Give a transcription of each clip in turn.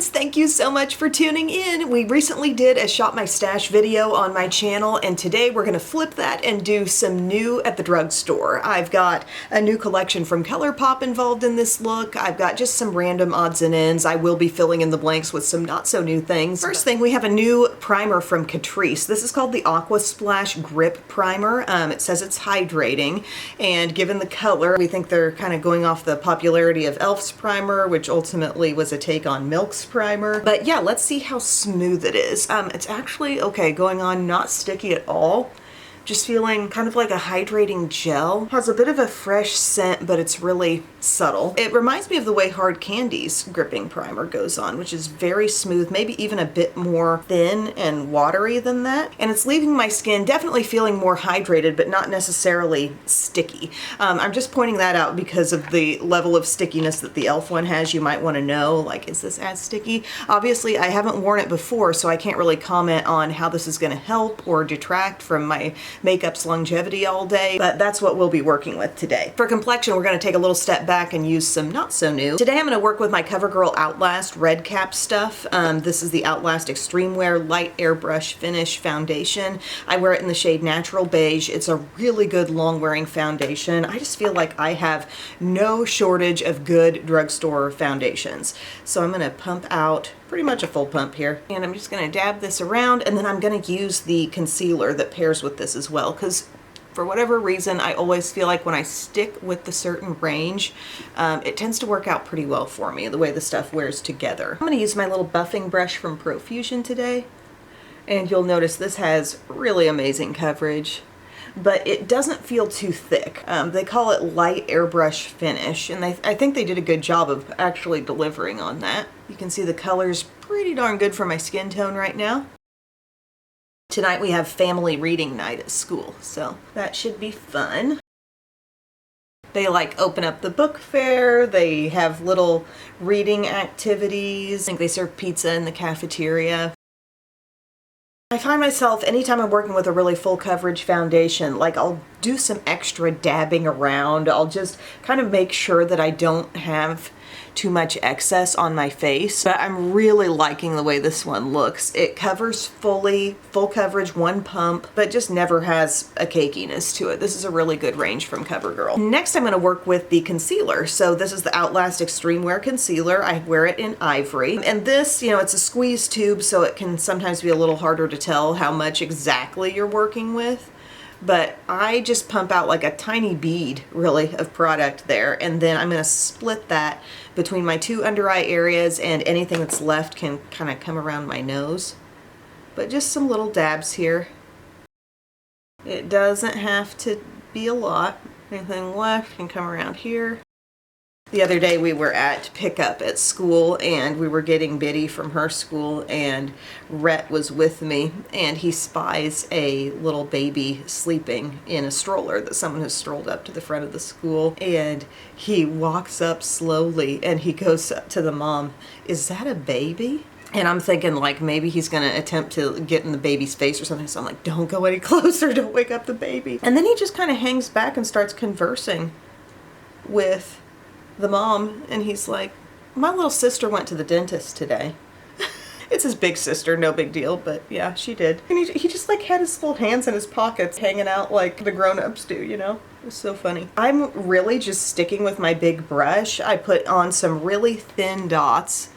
friends, thank you so much for tuning in. We recently did a Shop My Stash video on my channel, and today we're gonna flip that and do some new at the drugstore. I've got a new collection from ColourPop involved in this look. I've got just some random odds and ends. I will be filling in the blanks with some not so new things. First thing, we have a new primer from Catrice. This is called the Aqua Splash Grip Primer. It says it's hydrating, and given the color, we think they're kind of going off the popularity of e.l.f.'s primer, which ultimately was a take on Milk's primer. But yeah, let's see how smooth it is. It's actually, okay, going on not sticky at all. Just feeling kind of like a hydrating gel. Has a bit of a fresh scent, but it's really subtle. It reminds me of the way Hard Candy's gripping primer goes on, which is very smooth, maybe even a bit more thin and watery than that. And it's leaving my skin definitely feeling more hydrated, but not necessarily sticky. I'm just pointing that out because of the level of stickiness that the e.l.f. one has. You might want to know, like, is this as sticky? Obviously, I haven't worn it before, so I can't really comment on how this is going to help or detract from my makeup's longevity all day, but that's what we'll be working with today. For complexion, we're going to take a little step back and use some not so new. Today I'm going to work with my CoverGirl Outlast red cap stuff. This is the Outlast Extreme Wear Light Airbrush Finish Foundation. I wear it in the shade Natural Beige. It's a really good long wearing foundation. I just feel like I have no shortage of good drugstore foundations. So I'm going to pump out pretty much a full pump here. And I'm just gonna dab this around, and then I'm gonna use the concealer that pairs with this as well, because for whatever reason, I always feel like when I stick with the certain range, it tends to work out pretty well for me, the way the stuff wears together. I'm gonna use my little buffing brush from Profusion today, and you'll notice this has really amazing coverage, but it doesn't feel too thick. They call it light airbrush finish, and I think they did a good job of actually delivering on that. You can see the color's pretty darn good for my skin tone right now. Tonight we have family reading night at school, so that should be fun. They like open up the book fair, they have little reading activities. I think they serve pizza in the cafeteria. I find myself, anytime I'm working with a really full coverage foundation, like I'll do some extra dabbing around. I'll just kind of make sure that I don't have too much excess on my face. But I'm really liking the way this one looks. It covers fully, full coverage, one pump, but just never has a cakiness to it. This is a really good range from CoverGirl. Next, I'm going to work with the concealer. So this is the Outlast Extreme Wear Concealer. I wear it in Ivory. And this, you know, it's a squeeze tube, so it can sometimes be a little harder to tell how much exactly you're working with. But I just pump out like a tiny bead, really, of product there, and then I'm going to split that between my two under eye areas, and anything that's left can kind of come around my nose. But just some little dabs here. It doesn't have to be a lot. Anything left can come around here. The other day we were at pickup at school, and we were getting Biddy from her school, and Rhett was with me, and he spies a little baby sleeping in a stroller that someone has strolled up to the front of the school, and he walks up slowly and he goes up to the mom, "Is that a baby?" And I'm thinking, like, maybe he's gonna attempt to get in the baby's face or something, so I'm like, don't go any closer, don't wake up the baby. And then he just kind of hangs back and starts conversing with the mom, and he's like, "My little sister went to the dentist today." It's his big sister, no big deal, but yeah, she did. And he just like had his little hands in his pockets hanging out like the grown-ups do, you know? It was so funny. I'm really just sticking with my big brush. I put on some really thin dots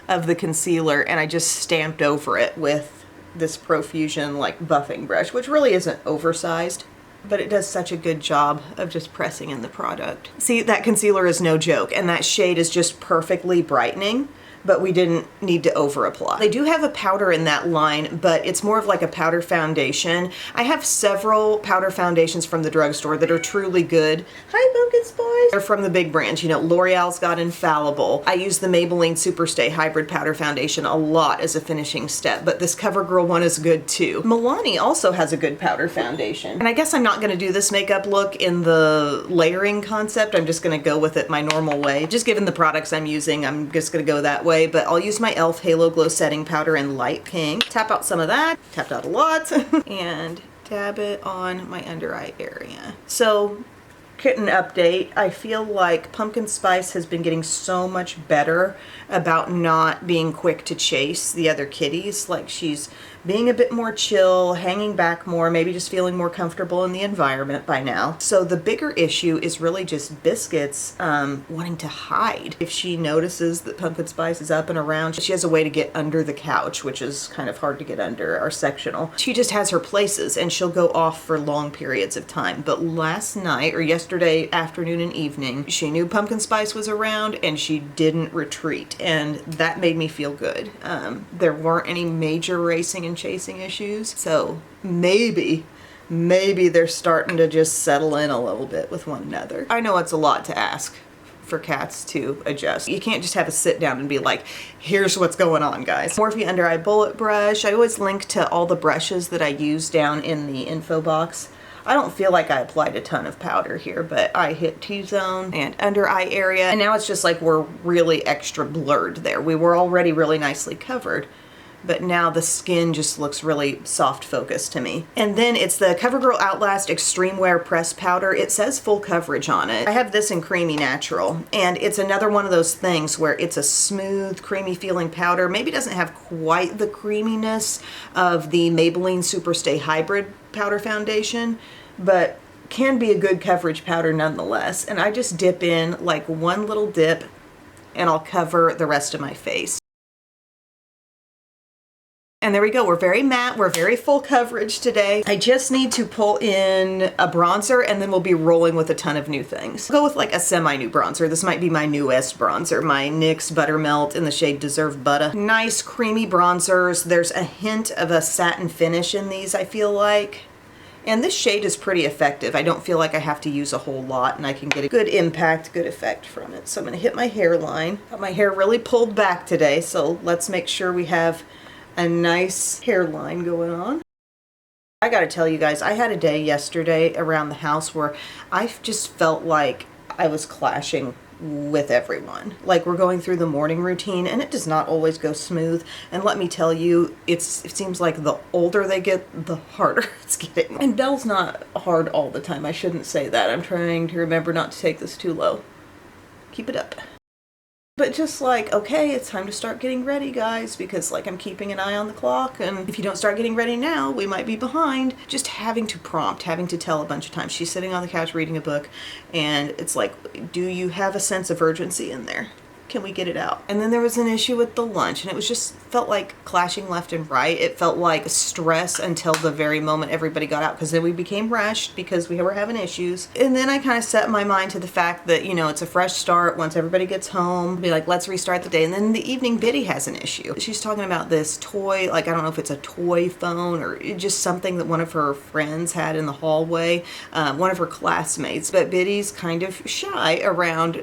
of the concealer, and I just stamped over it with this Profusion like buffing brush, which really isn't oversized, but it does such a good job of just pressing in the product. See, that concealer is no joke, and that shade is just perfectly brightening, but we didn't need to over apply. They do have a powder in that line, but it's more of like a powder foundation. I have several powder foundations from the drugstore that are truly good. Hi, Pumpkin Spice. They're from the big brands. You know, L'Oreal's got Infallible. I use the Maybelline Superstay Hybrid Powder Foundation a lot as a finishing step, but this CoverGirl one is good too. Milani also has a good powder foundation. And I guess I'm not gonna do this makeup look in the layering concept. I'm just gonna go with it my normal way. Just given the products I'm using, I'm just gonna go that way. But I'll use my e.l.f. Halo Glow Setting Powder in light pink. Tap out some of that, tapped out a lot, and dab it on my under eye area. So kitten update. I feel like Pumpkin Spice has been getting so much better about not being quick to chase the other kitties. Like, she's being a bit more chill, hanging back more, maybe just feeling more comfortable in the environment by now. So the bigger issue is really just Biscuits wanting to hide. If she notices that Pumpkin Spice is up and around, she has a way to get under the couch, which is kind of hard to get under our sectional. She just has her places and she'll go off for long periods of time. But last night, or yesterday afternoon and evening, she knew Pumpkin Spice was around and she didn't retreat, and that made me feel good. There weren't any major racing and chasing issues, so maybe they're starting to just settle in a little bit with one another. I know it's a lot to ask for cats to adjust. You can't just have a sit down and be like, here's what's going on, guys. Morphe Under Eye Bullet Brush. I always link to all the brushes that I use down in the info box. I don't feel like I applied a ton of powder here, but I hit T-zone and under eye area, and now it's just like we're really extra blurred there. We were already really nicely covered, but now the skin just looks really soft focused to me. And then it's the CoverGirl Outlast Extreme Wear Press Powder. It says full coverage on it. I have this in Creamy Natural, and it's another one of those things where it's a smooth, creamy feeling powder. Maybe doesn't have quite the creaminess of the Maybelline Superstay Hybrid powder foundation, but can be a good coverage powder nonetheless. And I just dip in like one little dip and I'll cover the rest of my face. And there we go, we're very matte, we're very full coverage today. I just need to pull in a bronzer and then we'll be rolling with a ton of new things. I'll go with like a semi-new bronzer. This might be my newest bronzer, my NYX Buttermelt in the shade Deserve Butter. Nice creamy bronzers. There's a hint of a satin finish in these, I feel like. And this shade is pretty effective. I don't feel like I have to use a whole lot and I can get a good impact, good effect from it. So I'm gonna hit my hairline. Got my hair really pulled back today, so let's make sure we have a nice hairline going on. I gotta tell you guys, I had a day yesterday around the house where I just felt like I was clashing with everyone. Like, we're going through the morning routine and it does not always go smooth. And let me tell you, it seems like the older they get, the harder it's getting. And Belle's not hard all the time. I shouldn't say that. I'm trying to remember not to take this too low. Keep it up. But just like, okay, it's time to start getting ready, guys, because like I'm keeping an eye on the clock, and if you don't start getting ready now, we might be behind. Just having to prompt, having to tell a bunch of times. She's sitting on the couch reading a book, and it's like, do you have a sense of urgency in there? Can we get it out? And then there was an issue with the lunch, and it was just felt like clashing left and right. It felt like stress until the very moment everybody got out, because then we became rushed because we were having issues. And then I kind of set my mind to the fact that, you know, it's a fresh start. Once everybody gets home, be like, let's restart the day. And then in the evening, Biddy has an issue. She's talking about this toy, like, I don't know if it's a toy phone or just something that one of her friends had in the hallway, one of her classmates. But Biddy's kind of shy around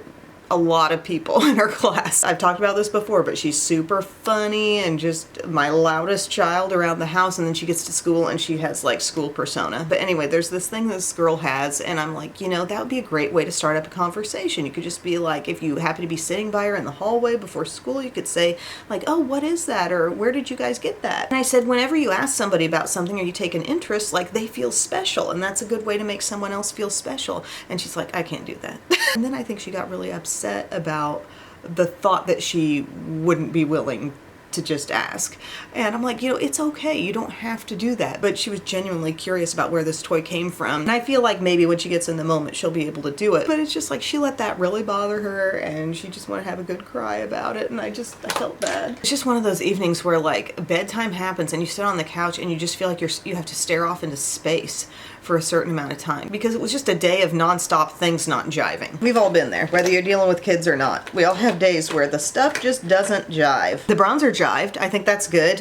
a lot of people in her class. I've talked about this before, but she's super funny and just my loudest child around the house, and then she gets to school and she has like school persona. But anyway, there's this thing this girl has, and I'm like, you know, that would be a great way to start up a conversation. You could just be like, if you happen to be sitting by her in the hallway before school, you could say like, oh, what is that? Or where did you guys get that? And I said, whenever you ask somebody about something or you take an interest, like, they feel special, and that's a good way to make someone else feel special. And she's like, I can't do that. And then I think she got really upset about the thought that she wouldn't be willing to just ask. And I'm like, you know, it's okay. You don't have to do that. But she was genuinely curious about where this toy came from. And I feel like maybe when she gets in the moment, she'll be able to do it. But it's just like she let that really bother her, and she just wanted to have a good cry about it. And I felt bad. It's just one of those evenings where like bedtime happens and you sit on the couch and you just feel like you have to stare off into space for a certain amount of time, because it was just a day of nonstop things not jiving. We've all been there, whether you're dealing with kids or not. We all have days where the stuff just doesn't jive. The bronzer jived. I think that's good.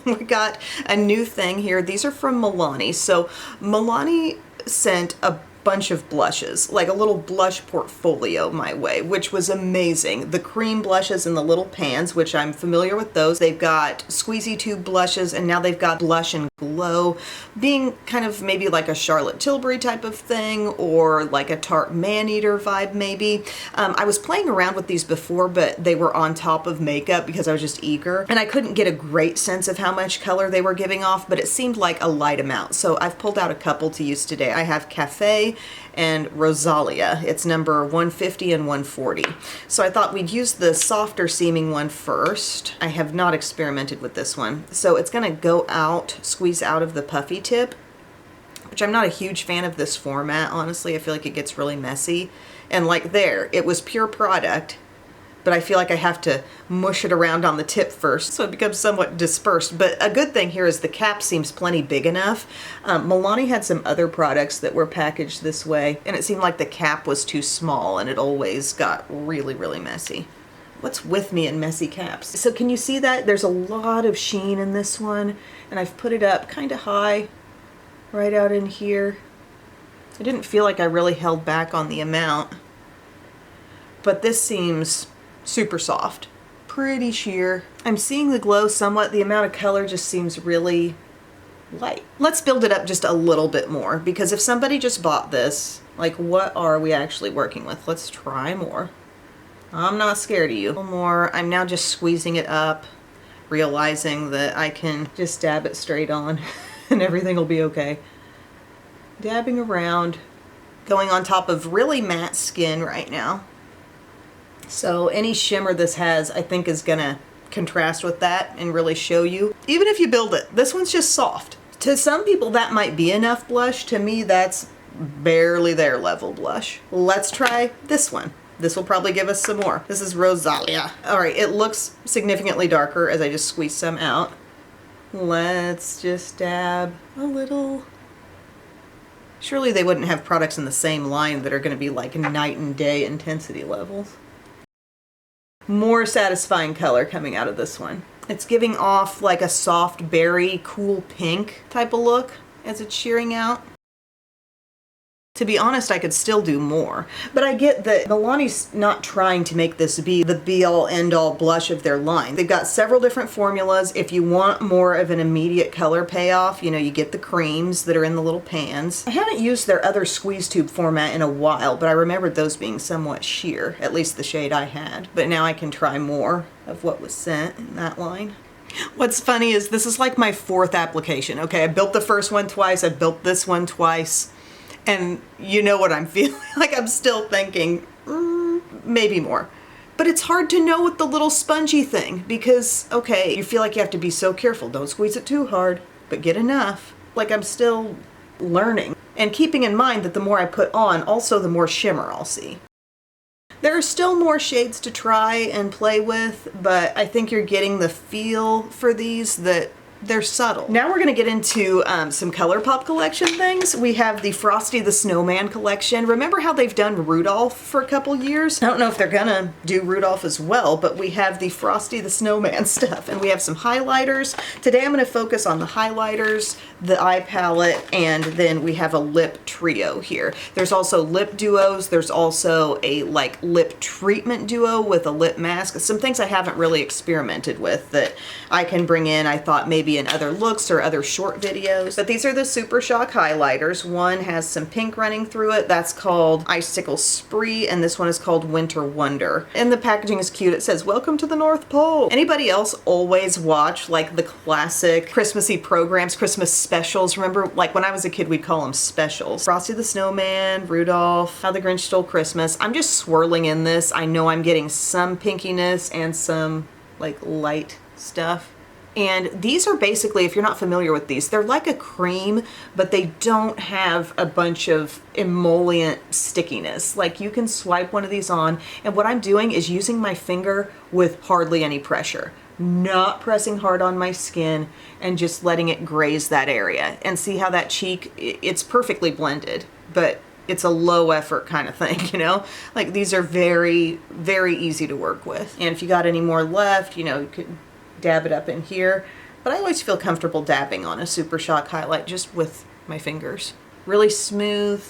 We got a new thing here. These are from Milani. So Milani sent a bunch of blushes, like a little blush portfolio my way, which was amazing. The cream blushes in the little pans, which I'm familiar with those. They've got squeezy tube blushes, and now they've got blush and glow, being kind of maybe like a Charlotte Tilbury type of thing, or like a Tarte Maneater vibe maybe. I was playing around with these before, but they were on top of makeup because I was just eager, and I couldn't get a great sense of how much color they were giving off, but it seemed like a light amount. So I've pulled out a couple to use today. I have Caffe Caffe Rosalia. It's number 150 and 140. So I thought we'd use the softer seeming one first. I have not experimented with this one. So it's gonna go out, squeeze out of the puffy tip, which I'm not a huge fan of this format, honestly. I feel like it gets really messy. And like there, it was pure product, but I feel like I have to mush it around on the tip first so it becomes somewhat dispersed. But a good thing here is the cap seems plenty big enough. Milani had some other products that were packaged this way, and it seemed like the cap was too small and it always got really, really messy. What's with me in messy caps? So can you see that? There's a lot of sheen in this one, and I've put it up kind of high, right out in here. I didn't feel like I really held back on the amount, but this seems super soft, pretty sheer. I'm seeing the glow somewhat. The amount of color just seems really light. Let's build it up just a little bit more, because if somebody just bought this, like, what are we actually working with? Let's try more. I'm not scared of you. A little more. I'm now just squeezing it up, realizing that I can just dab it straight on and everything will be okay. Dabbing around, going on top of really matte skin right now. So any shimmer this has, I think, is gonna contrast with that and really show you. Even if you build it, this one's just soft. To some people that might be enough blush. To me, that's barely their level blush. Let's try this one. This will probably give us some more. This is Rosalia. All right, it looks significantly darker as I just squeeze some out. Let's just dab a little. Surely they wouldn't have products in the same line that are gonna be like night and day intensity levels. More satisfying color coming out of this one. It's giving off like a soft berry, cool pink type of look as it's shearing out. To be honest, I could still do more, but I get that Milani's not trying to make this be the be-all end-all blush of their line. They've got several different formulas. If you want more of an immediate color payoff, you know, you get the creams that are in the little pans. I haven't used their other squeeze tube format in a while, but I remembered those being somewhat sheer, at least the shade I had. But now I can try more of what was sent in that line. What's funny is this is like my 4th application. Okay, I built the first one twice, I built this one twice. And you know what I'm feeling. Like I'm still thinking, maybe more. But it's hard to know with the little spongy thing because, okay, you feel like you have to be so careful. Don't squeeze it too hard, but get enough. Like I'm still learning. And keeping in mind that the more I put on, also the more shimmer I'll see. There are still more shades to try and play with, but I think you're getting the feel for these that they're subtle. Now we're gonna get into some ColourPop collection things. We have the Frosty the Snowman collection. Remember how they've done Rudolph for a couple years? I don't know if they're gonna do Rudolph as well, but we have the Frosty the Snowman stuff, and we have some highlighters. Today I'm gonna focus on the highlighters, the eye palette, and then we have a lip trio here. There's also lip duos. There's also a like lip treatment duo with a lip mask. Some things I haven't really experimented with that I can bring in, I thought maybe in other looks or other short videos. But these are the Super Shock highlighters. One has some pink running through it. That's called Icicle Spree, and this one is called Winter Wonder. And the packaging is cute. It says, "Welcome to the North Pole." Anybody else always watch like the classic Christmassy programs, Christmas specials? Remember, like when I was a kid, we'd call them specials. Frosty the Snowman, Rudolph, How the Grinch Stole Christmas. I'm just swirling in this. I know I'm getting some pinkiness and some like light stuff. And these are basically, if you're not familiar with these, they're like a cream, but they don't have a bunch of emollient stickiness. Like you can swipe one of these on, and what I'm doing is using my finger with hardly any pressure. Not pressing hard on my skin and just letting it graze that area. And see how that cheek, it's perfectly blended, but it's a low effort kind of thing, you know? Like these are very, very easy to work with. And if you got any more left, you know, you could dab it up in here, but I always feel comfortable dabbing on a Super Shock highlight just with my fingers. Really smooth.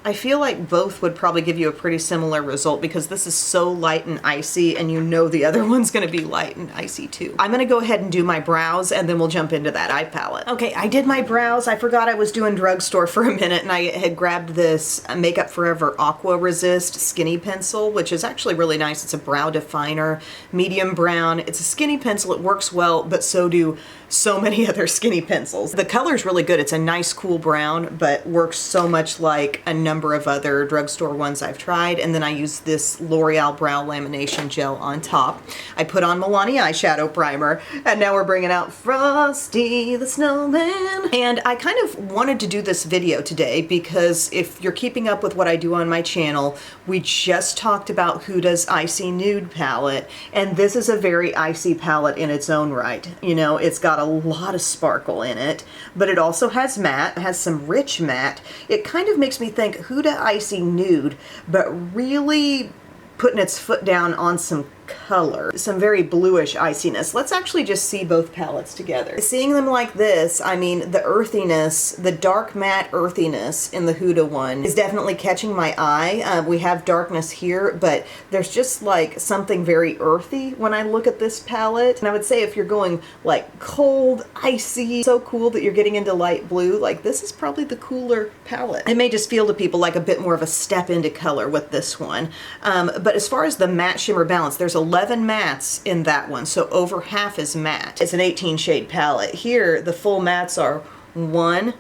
I feel like both would probably give you a pretty similar result because this is so light and icy, and you know the other one's gonna be light and icy too. I'm gonna go ahead and do my brows, and then we'll jump into that eye palette. Okay, I did my brows. I forgot I was doing drugstore for a minute, and I had grabbed this Makeup Forever Aqua Resist Skinny Pencil, which is actually really nice. It's a brow definer, medium brown. It's a skinny pencil. It works well, but so do so many other skinny pencils. The color's really good. It's a nice cool brown, but works so much like a number of other drugstore ones I've tried, and then I use this L'Oreal Brow Lamination Gel on top. I put on Milani eyeshadow primer, and now we're bringing out Frosty the Snowman. And I kind of wanted to do this video today because if you're keeping up with what I do on my channel, we just talked about Huda's Icy Nude palette, and this is a very icy palette in its own right. You know, it's got a lot of sparkle in it, but it also has matte, it has some rich matte. It kind of makes me think Huda Icy Nude, but really putting its foot down on some color, some very bluish iciness. Let's actually just see both palettes together. Seeing them like this, I mean, the earthiness, the dark matte earthiness in the Huda one is definitely catching my eye. We have darkness here, but there's just like something very earthy when I look at this palette. And I would say if you're going like cold, icy, so cool that you're getting into light blue, like this is probably the cooler palette. It may just feel to people like a bit more of a step into color with this one. But as far as the matte shimmer balance, there's 11 mattes in that one, so over half is matte. It's an 18 shade palette. Here, the full mattes are 1,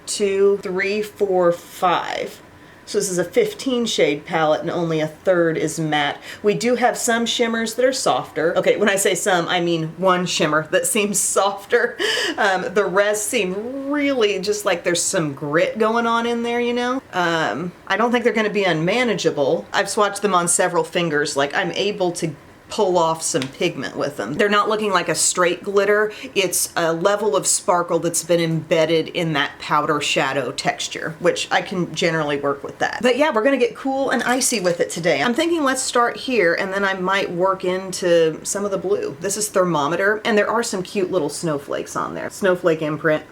2, 3, 4, 5. So this is a 15 shade palette and only a third is matte. We do have some shimmers that are softer. Okay, when I say some, I mean one shimmer that seems softer. The rest seem really just like there's some grit going on in there, you know? I don't think they're gonna be unmanageable. I've swatched them on several fingers. Like I'm able to pull off some pigment with them. They're not looking like a straight glitter. It's a level of sparkle that's been embedded in that powder shadow texture, which I can generally work with that. But yeah, we're gonna get cool and icy with it today. I'm thinking let's start here and then I might work into some of the blue. This is Thermometer, and there are some cute little snowflakes on there. Snowflake imprint.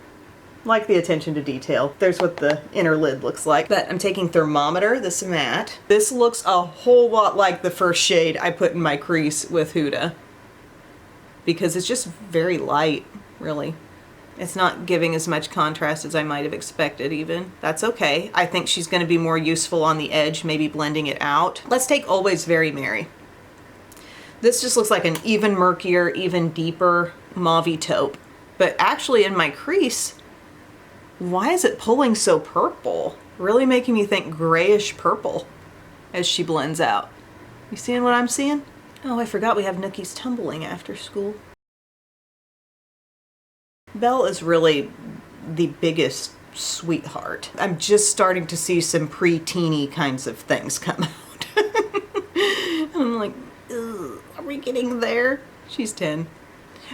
Like the attention to detail. There's what the inner lid looks like. But I'm taking Thermometer, this matte. This looks a whole lot like the first shade I put in my crease with Huda, because it's just very light, really. It's not giving as much contrast as I might have expected even. That's okay. I think she's gonna be more useful on the edge, maybe blending it out. Let's take Always Very Merry. This just looks like an even murkier, even deeper mauve-y taupe. But actually in my crease, why is it pulling so purple? Really making me think grayish purple as she blends out. You seeing what I'm seeing? Oh, I forgot we have Nookie's tumbling after school. Belle is really the biggest sweetheart. I'm just starting to see some pre-teeny kinds of things come out. I'm like, ugh, are we getting there? She's 10.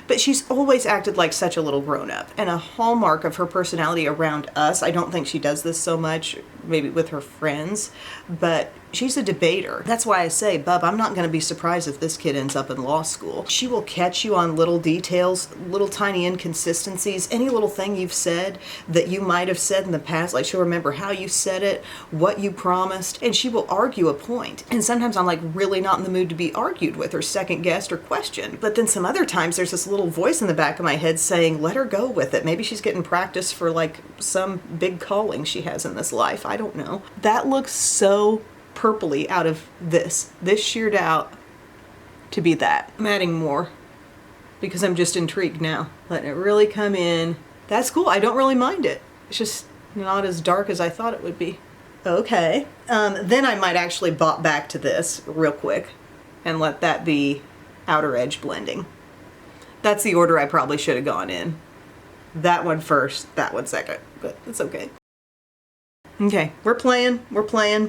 But she's always acted like such a little grown-up, and a hallmark of her personality around us, I don't think she does this so much, maybe with her friends, but she's a debater. That's why I say, Bub, I'm not going to be surprised if this kid ends up in law school. She will catch you on little details, little tiny inconsistencies, any little thing you've said that you might have said in the past, like she'll remember how you said it, what you promised, and she will argue a point. And sometimes I'm like really not in the mood to be argued with or second guessed or questioned. But then some other times there's this little voice in the back of my head saying, let her go with it. Maybe she's getting practice for like some big calling she has in this life. I don't know. That looks so purpley out of this. This sheared out to be that. I'm adding more because I'm just intrigued now. Letting it really come in. That's cool. I don't really mind it. It's just not as dark as I thought it would be. Okay. Then I might actually bop back to this real quick and let that be outer edge blending. That's the order I probably should have gone in. That one first, that one second, but it's okay. Okay, we're playing.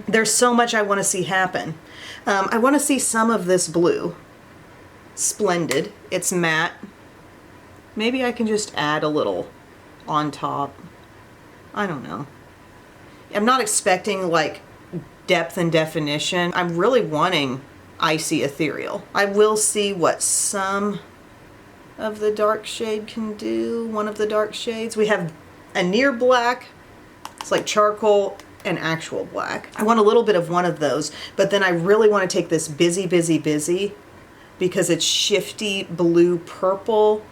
There's so much I want to see happen. I want to see some of this blue. Splendid. It's matte. Maybe I can just add a little on top. I don't know. I'm not expecting like depth and definition. I'm really wanting icy ethereal. I will see what some of the dark shade can do. One of the dark shades. We have a near black. It's like charcoal and actual black. I want a little bit of one of those, but then I really want to take this busy because it's shifty blue purple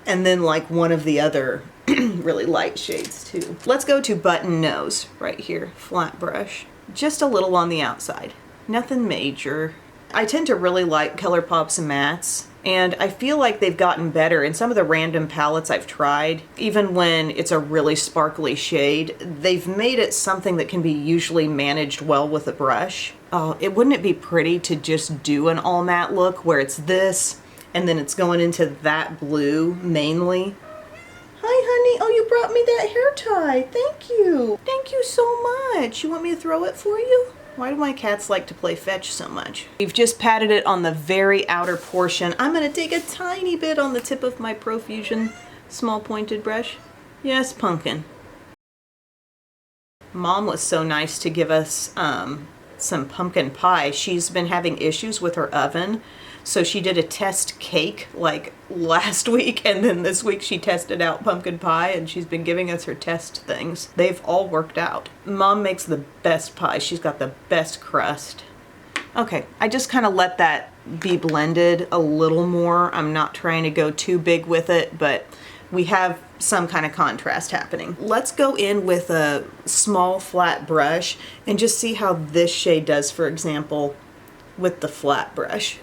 and then like one of the other really light shades too. Let's go to Button Nose right here, flat brush. Just a little on the outside, nothing major. I tend to really like ColourPop's mattes And I feel like they've gotten better in some of the random palettes I've tried. Even when it's a really sparkly shade, they've made it something that can be usually managed well with a brush. Oh, wouldn't it be pretty to just do an all matte look where it's this and then it's going into that blue mainly? Hi, honey. Oh, you brought me that hair tie. Thank you. Thank you so much. You want me to throw it for you? Why do my cats like to play fetch so much? We've just patted it on the very outer portion. I'm gonna take a tiny bit on the tip of my Profusion small pointed brush. Yes, pumpkin. Mom was so nice to give us some pumpkin pie. She's been having issues with her oven, so she did a test cake like last week, and then this week she tested out pumpkin pie, and she's been giving us her test things. They've all worked out. Mom makes the best pie. She's got the best crust. Okay, I just kind of let that be blended a little more. I'm not trying to go too big with it, but we have some kind of contrast happening. Let's go in with a small flat brush and just see how this shade does, for example, with the flat brush.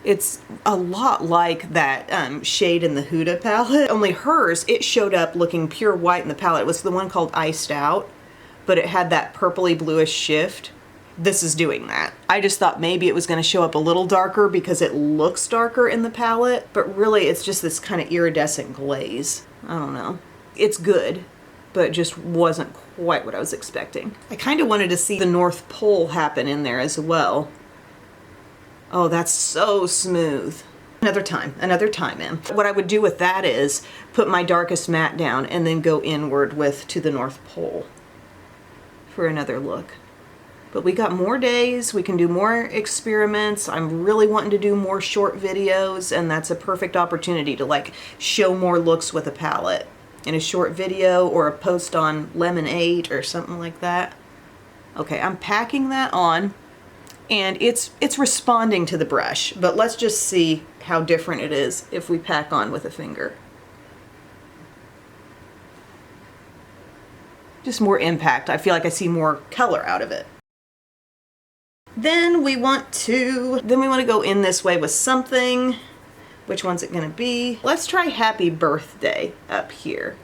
It's a lot like that shade in the Huda palette, only hers, it showed up looking pure white in the palette. It was the one called Iced Out, but it had that purpley bluish shift. This is doing that. I just thought maybe it was going to show up a little darker because it looks darker in the palette, but really it's just this kind of iridescent glaze. I don't know. It's good, but it just wasn't quite what I was expecting. I kind of wanted to see the North Pole happen in there as well. Oh, that's so smooth. Another time, Em. What I would do with that is put my darkest matte down and then go inward with To the North Pole for another look. But we got more days, we can do more experiments. I'm really wanting to do more short videos, and that's a perfect opportunity to like show more looks with a palette in a short video or a post on Lemonade or something like that. Okay, I'm packing that on, and it's responding to the brush, but let's just see how different it is if we pack on with a finger. Just more impact. I feel like I see more color out of it. Then we want to go in this way with something. Which one's it gonna be? Let's try Happy Birthday up here.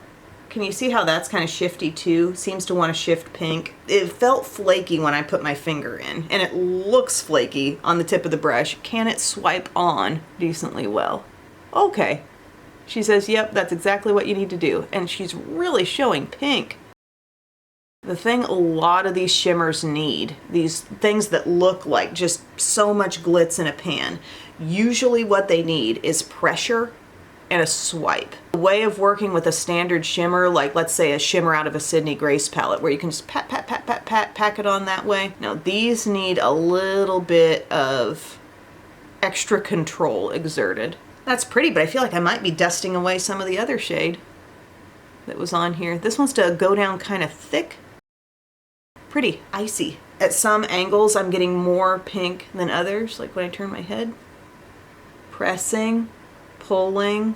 Can you see how that's kind of shifty too? Seems to want to shift pink. It felt flaky when I put my finger in, and it looks flaky on the tip of the brush. Can it swipe on decently well? Okay. She says, yep, that's exactly what you need to do. And she's really showing pink. The thing a lot of these shimmers need, these things that look like just so much glitz in a pan, usually what they need is pressure and a swipe. A way of working with a standard shimmer, like let's say a shimmer out of a Sydney Grace palette, where you can just pat, pat, pat, pat, pat, pack it on that way. No, these need a little bit of extra control exerted. That's pretty, but I feel like I might be dusting away some of the other shade that was on here. This wants to go down kind of thick. Pretty icy. At some angles, I'm getting more pink than others, like when I turn my head. Pressing, pulling.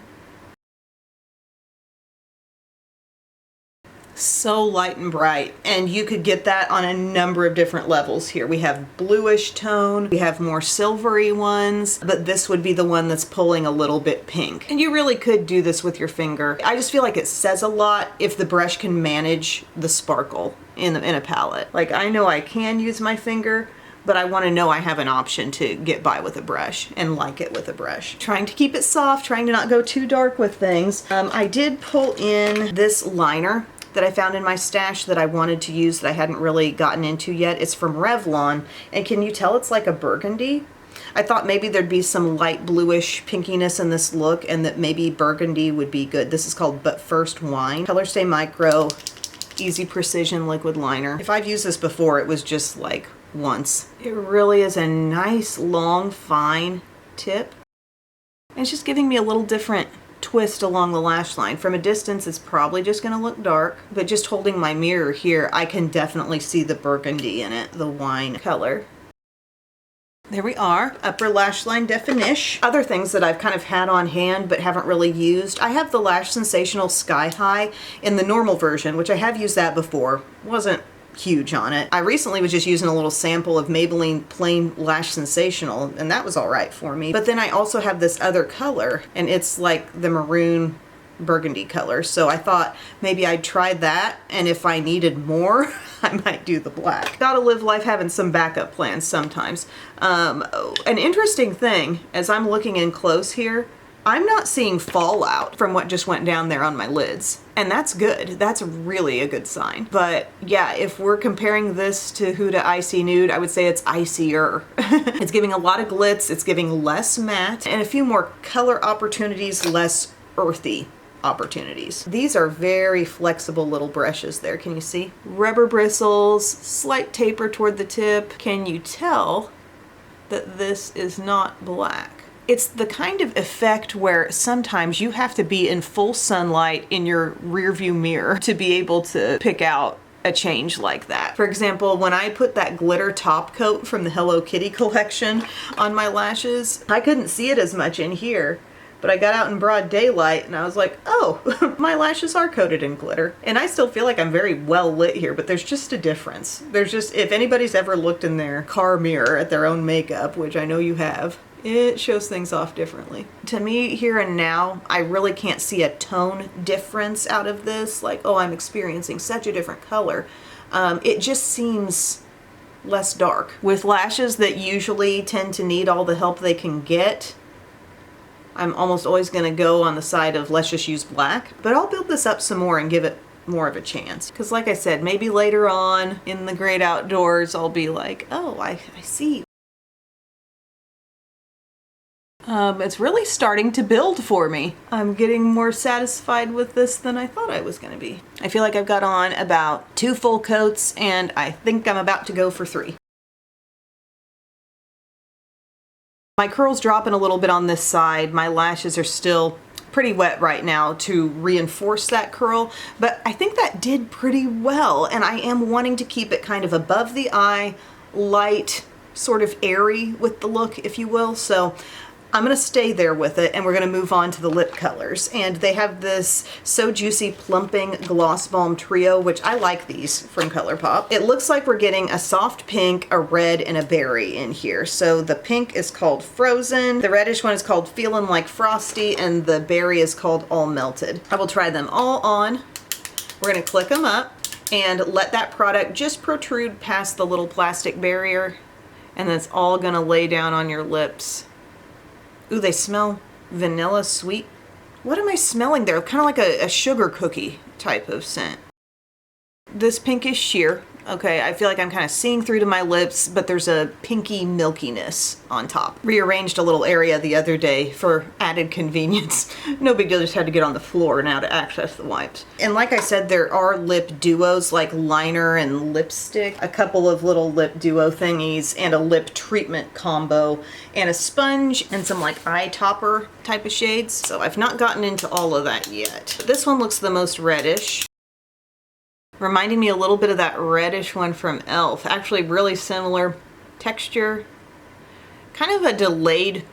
So light and bright, and you could get that on a number of different levels here. We have bluish tone, we have more silvery ones, but this would be the one that's pulling a little bit pink. And you really could do this with your finger. I just feel like it says a lot if the brush can manage the sparkle in a palette. Like, I know I can use my finger, but I want to know I have an option to get by with a brush and like it with a brush. Trying to keep it soft, trying to not go too dark with things. I did pull in this liner that I found in my stash that I wanted to use that I hadn't really gotten into yet. It's from Revlon, and can you tell it's like a burgundy? I thought maybe there'd be some light bluish pinkiness in this look, and that maybe burgundy would be good. This is called But First Wine. Color Stay Micro, Easy Precision Liquid Liner. If I've used this before, it was just like once. It really is a nice, long, fine tip. And it's just giving me a little different twist along the lash line. From a distance, it's probably just going to look dark, but just holding my mirror here, I can definitely see the burgundy in it, the wine color. There we are, upper lash line definition. Other things that I've kind of had on hand but haven't really used. I have the Lash Sensational Sky High in the normal version, which I have used that before. Wasn't huge on it. I recently was just using a little sample of Maybelline Plain Lash Sensational, and that was all right for me. But then I also have this other color, and it's like the maroon burgundy color. So I thought maybe I'd try that, and if I needed more, I might do the black. Gotta live life having some backup plans sometimes. An interesting thing, as I'm looking in close here, I'm not seeing fallout from what just went down there on my lids. And that's good. That's really a good sign. But yeah, if we're comparing this to Huda Icy Nude, I would say it's icier. It's giving a lot of glitz, it's giving less matte, and a few more color opportunities, less earthy opportunities. These are very flexible little brushes there. Can you see? Rubber bristles, slight taper toward the tip. Can you tell that this is not black? It's the kind of effect where sometimes you have to be in full sunlight in your rear view mirror to be able to pick out a change like that. For example, when I put that glitter top coat from the Hello Kitty collection on my lashes, I couldn't see it as much in here. But I got out in broad daylight and I was like, oh, my lashes are coated in glitter. And I still feel like I'm very well lit here, but there's just a difference. There's just, if anybody's ever looked in their car mirror at their own makeup, which I know you have, it shows things off differently. To me, here and now, I really can't see a tone difference out of this. Like, oh, I'm experiencing such a different color. It just seems less dark. With lashes that usually tend to need all the help they can get, I'm almost always going to go on the side of let's just use black, but I'll build this up some more and give it more of a chance. Because like I said, maybe later on in the great outdoors, I'll be like, oh, I see. It's really starting to build for me. I'm getting more satisfied with this than I thought I was going to be. I feel like I've got on about 2 full coats, and I think I'm about to go for 3. My curl's dropping a little bit on this side. My lashes are still pretty wet right now to reinforce that curl, but I think that did pretty well, and I am wanting to keep it kind of above the eye, light, sort of airy with the look, if you will. So I'm going to stay there with it, and we're going to move on to the lip colors. And they have this So Juicy Plumping Gloss Balm Trio, which I like these from ColourPop. It looks like we're getting a soft pink, a red, and a berry in here. So the pink is called Frozen, the reddish one is called Feelin' Like Frosty, and the berry is called All Melted. I will try them all on. We're going to click them up and let that product just protrude past the little plastic barrier, and then it's all going to lay down on your lips. Ooh, they smell vanilla sweet. What am I smelling there? Kind of like a sugar cookie type of scent. This pink is sheer. Okay, I feel like I'm kind of seeing through to my lips, but there's a pinky milkiness on top. Rearranged a little area the other day for added convenience. No big deal, just had to get on the floor now to access the wipes. And like I said, there are lip duos like liner and lipstick, a couple of little lip duo thingies, and a lip treatment combo, and a sponge, and some like eye topper type of shades. So I've not gotten into all of that yet. This one looks the most reddish. Reminding me a little bit of that reddish one from e.l.f. Actually really similar texture. Kind of a delayed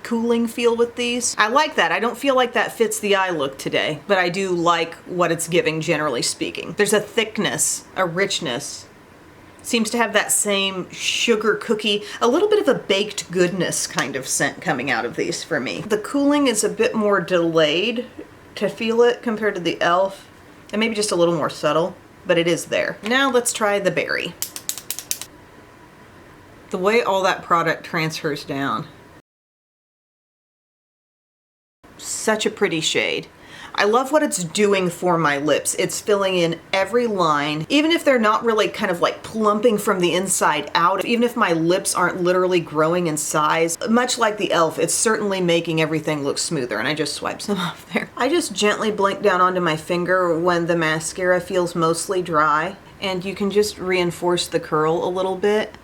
cooling feel with these. I like that. I don't feel like that fits the eye look today, but I do like what it's giving generally speaking. There's a thickness, a richness. Seems to have that same sugar cookie, a little bit of a baked goodness kind of scent coming out of these for me. The cooling is a bit more delayed to feel it compared to the e.l.f. and maybe just a little more subtle. But it is there. Now let's try the berry. The way all that product transfers down. Such a pretty shade. I love what it's doing for my lips. It's filling in every line, even if they're not really kind of like plumping from the inside out, even if my lips aren't literally growing in size. Much like the e.l.f., it's certainly making everything look smoother, and I just swiped some off there. I just gently blink down onto my finger when the mascara feels mostly dry, and you can just reinforce the curl a little bit.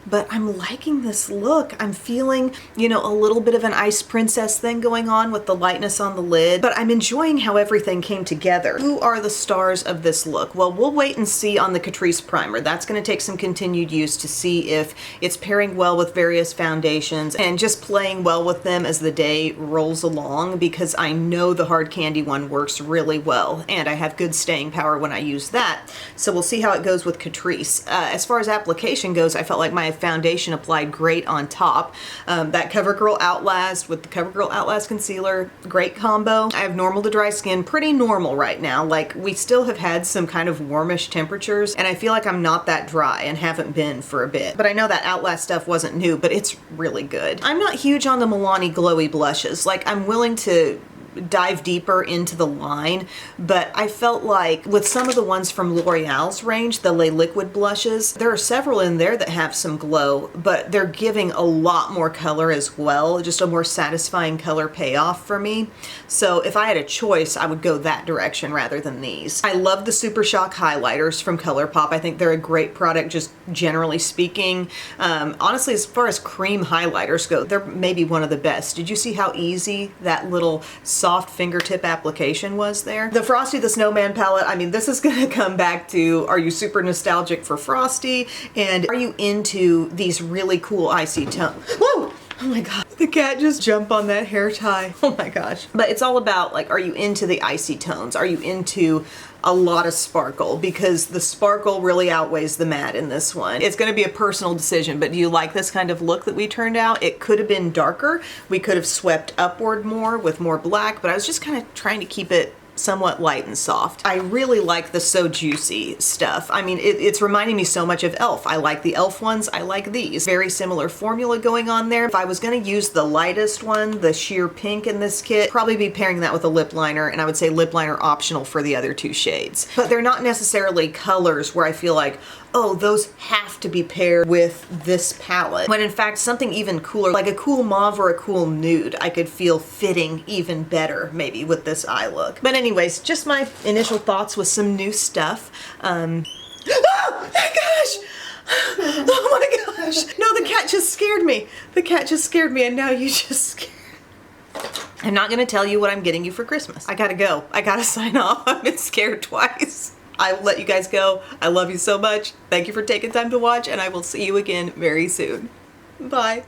but I'm liking this look. I'm feeling, you know, a little bit of an ice princess thing going on with the lightness on the lid, but I'm enjoying how everything came together. Who are the stars of this look? Well, we'll wait and see on the Catrice primer. That's going to take some continued use to see if it's pairing well with various foundations and just playing well with them as the day rolls along, because I know the hard candy one works really well and I have good staying power when I use that. So we'll see how it goes with Catrice. As far as application goes, I felt like my foundation applied great on top. That CoverGirl Outlast with the CoverGirl Outlast concealer, great combo. I have normal to dry skin, pretty normal right now. Like, we still have had some kind of warmish temperatures and I feel like I'm not that dry and haven't been for a bit. But I know that Outlast stuff wasn't new, but it's really good. I'm not huge on the Milani glowy blushes. Like, I'm willing to dive deeper into the line, but I felt like with some of the ones from L'Oreal's range, the Les Liquid blushes, there are several in there that have some glow, but they're giving a lot more color as well, just a more satisfying color payoff for me. So if I had a choice, I would go that direction rather than these. I love the Super Shock highlighters from ColourPop. I think they're a great product, just generally speaking. Honestly, as far as cream highlighters go, they're maybe one of the best. Did you see how easy that little soft fingertip application was there? The Frosty the Snowman palette, I mean, this is gonna come back to, are you super nostalgic for Frosty? And are you into these really cool icy tones? Whoa! Oh my god, the cat just jumped on that hair tie. Oh my gosh. But it's all about, like, are you into the icy tones? Are you into a lot of sparkle? Because the sparkle really outweighs the matte in this one. It's gonna be a personal decision, but do you like this kind of look that we turned out? It could have been darker. We could have swept upward more with more black, but I was just kind of trying to keep it somewhat light and soft. I really like the So Juicy stuff. I mean, it's reminding me so much of e.l.f. I like the e.l.f. ones, I like these. Very similar formula going on there. If I was gonna use the lightest one, the sheer pink in this kit, probably be pairing that with a lip liner, and I would say lip liner optional for the other two shades. But they're not necessarily colors where I feel like, oh, those have to be paired with this palette. When in fact, something even cooler, like a cool mauve or a cool nude, I could feel fitting even better maybe with this eye look. But anyways, just my initial thoughts with some new stuff. Oh my gosh! Oh my gosh! No, the cat just scared me. The cat just scared me and now you just scared. I'm not gonna tell you what I'm getting you for Christmas. I gotta go. I gotta sign off. I've been scared twice. I will let you guys go. I love you so much. Thank you for taking time to watch, and I will see you again very soon. Bye.